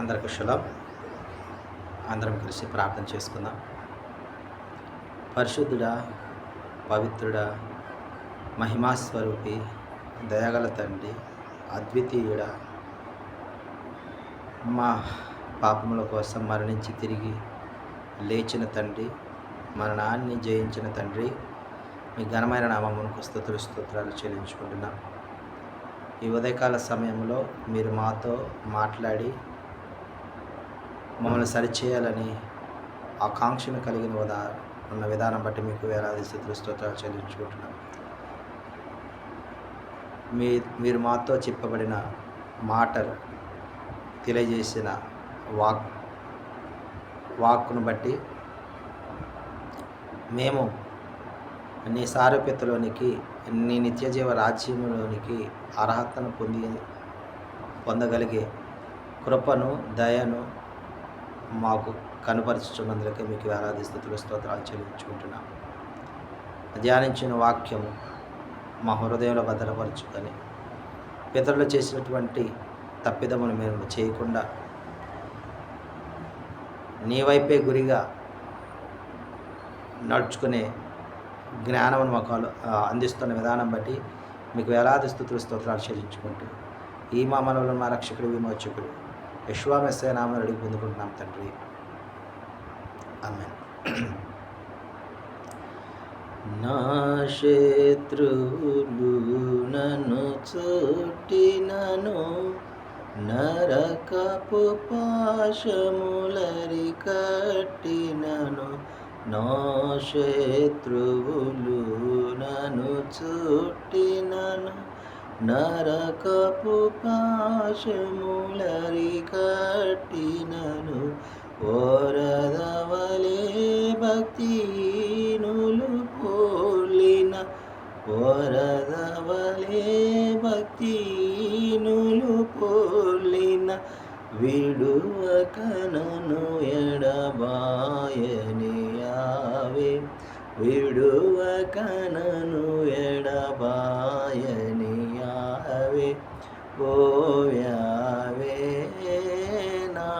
అందరికి షలాం. అందరం కలిసి ప్రార్థన చేసుకుందాం. పరిశుద్ధుడా, పవిత్రుడా, మహిమాస్వరూపి, దయగల తండ్రి, అద్వితీయుడా, మా పాపముల కోసం మరణించి తిరిగి లేచిన తండ్రి, మరణాన్ని జయించిన తండ్రి, మీ ఘనమైన నామమునకు స్తోత్రాలు చెల్లించుకుంటున్నాం. ఈ ఉదయకాల సమయంలో మీరు మాతో మాట్లాడి మమ్మల్ని సరిచేయాలని ఆకాంక్షను కలిగిన ఉన్న విధానం బట్టి మీకు వేలాది స్తోత్రాలు చెల్లించుకుంటున్నాం. మీరు మాతో చెప్పబడిన మాటలు తెలియజేసిన వాక్కును బట్టి మేము నీ సారూప్యతలోనికి, నీ నిత్యజీవ రాజ్యంలోనికి అర్హతను పొందగలిగే కృపను, దయను మాకు కనుపరుచుతున్నందుకే మీకు వేలాది స్తోత్రాలు చెల్లించుకుంటున్నాం. ధ్యానించిన వాక్యము మా హృదయంలో భద్రపరచుకొని పితరులు చేసినటువంటి తప్పిదమును మేము చేయకుండా నీ వైపే గురిగా నడుచుకునే జ్ఞానమును మాకు అందిస్తున్న విధానం బట్టి మీకు వేలాది స్తోత్రాలు చెల్లించుకుంటూ ఈ మా మనవులను మా రక్షకుడు, విమోచకుడు యెషువా మెస్సీయ నామమున అడిగి పొందుకుంటున్నాం తండ్రి. ఆమేన్. నా శత్రువులు నన్ను చుట్టినను, నరకపు పాశములరి కట్టినను, నా శత్రువులు నన్ను చుట్టినను, నరకపు పాశములరి కట్టినను, ఓరదవలే భక్తిహీనులు పోలిన, ఓరదవలే భక్తిహీనులు పోలిన, విడువక నన్ను ఎడబాయని యావే, విడువక నన్ను ఎడబాయని యావే, ఓ యావే నా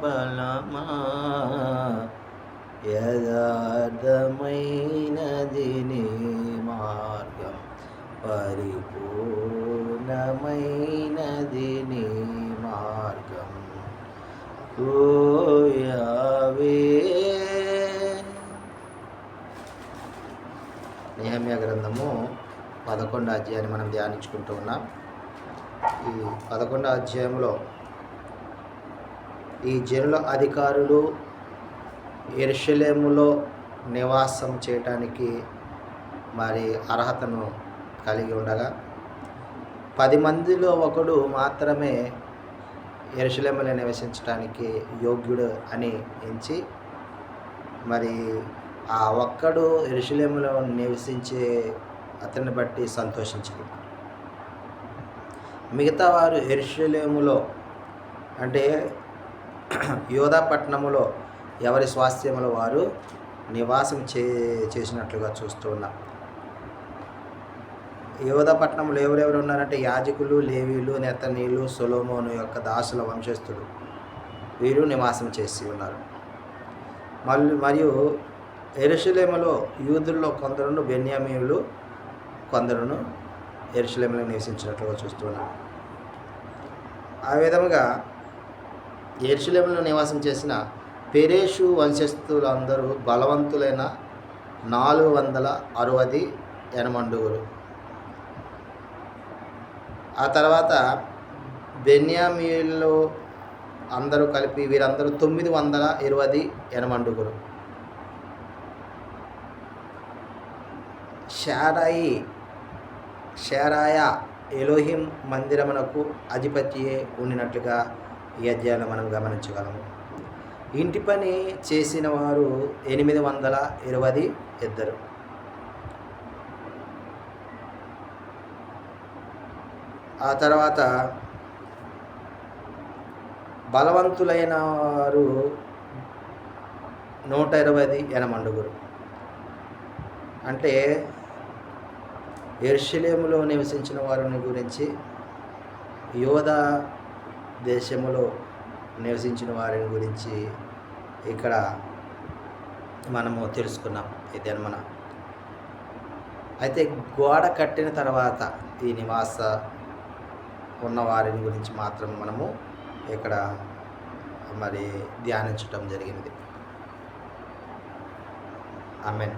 బలమా, యథార్థమైనది నీ మార్గం, పరిపూర్ణమైనది నీ మార్గం, ఓ యావే. నెహెమ్యా గ్రంథము 11వ అధ్యాయాన్ని మనం ధ్యానించుకుంటూ ఉన్నాం. ఈ 11వ అధ్యాయంలో ఈ జనుల అధికారులు యెరూషలేములో నివాసం చేయటానికి మరి అర్హతను కలిగి ఉండగా 10 మందిలో ఒకడు మాత్రమే యెరూషలేములో నివసించడానికి యోగ్యుడు అని ఎంచి, మరి ఆ ఒక్కడు యెరూషలేములో నివసించే అతన్ని బట్టి సంతోషించింది. మిగతా వారు యెరూషలేములో అంటే యోధా పట్టణములో ఎవరి స్వాస్థ్యములో వారు నివాసం చేసినట్లుగా చూస్తూ ఉన్నాం. యోధా పట్టణంలో ఎవరెవరు ఉన్నారంటే యాజకులు, లేవీలు, నెతనీలు, సొలొమోను యొక్క దాసుల వంశస్థులు వీరు నివాసం చేసి ఉన్నారు. మరియు యెరూషలేములో యూదుల్లో కొందరును, బెన్యామీనులు కొందరును యెరూషలేములో నివసించినట్లుగా చూస్తున్నాం. ఆ విధముగా యెరూషలేములో నివాసం చేసిన పెరేషు వంశస్థులందరూ బలవంతులైన 460 యనమండుగురు. ఆ తర్వాత బెన్యామీనులు అందరూ కలిపి వీరందరూ 920 యనమండుగురు. షేరాయా ఎలోహిం మందిరమునకు అధిపతియే ఉండినట్లుగా ఈ అధ్యాయంలో మనం గమనించగలము. ఇంటి పని చేసిన వారు 822. ఆ తర్వాత బలవంతులైన వారు 120 యనమండుగురు. అంటే యెరూషలేములో నివసించిన వారిని గురించి యోధా దేశములో నివసించిన వారిని గురించి ఇక్కడ మనము తెలుసుకున్నాం ఈ దినమున. అయితే గోడ కట్టిన తర్వాత ఈ నివాస ఉన్న వారిని గురించి మాత్రం మనము ఇక్కడ మరి ధ్యానించటం జరిగినది. ఆమేన్.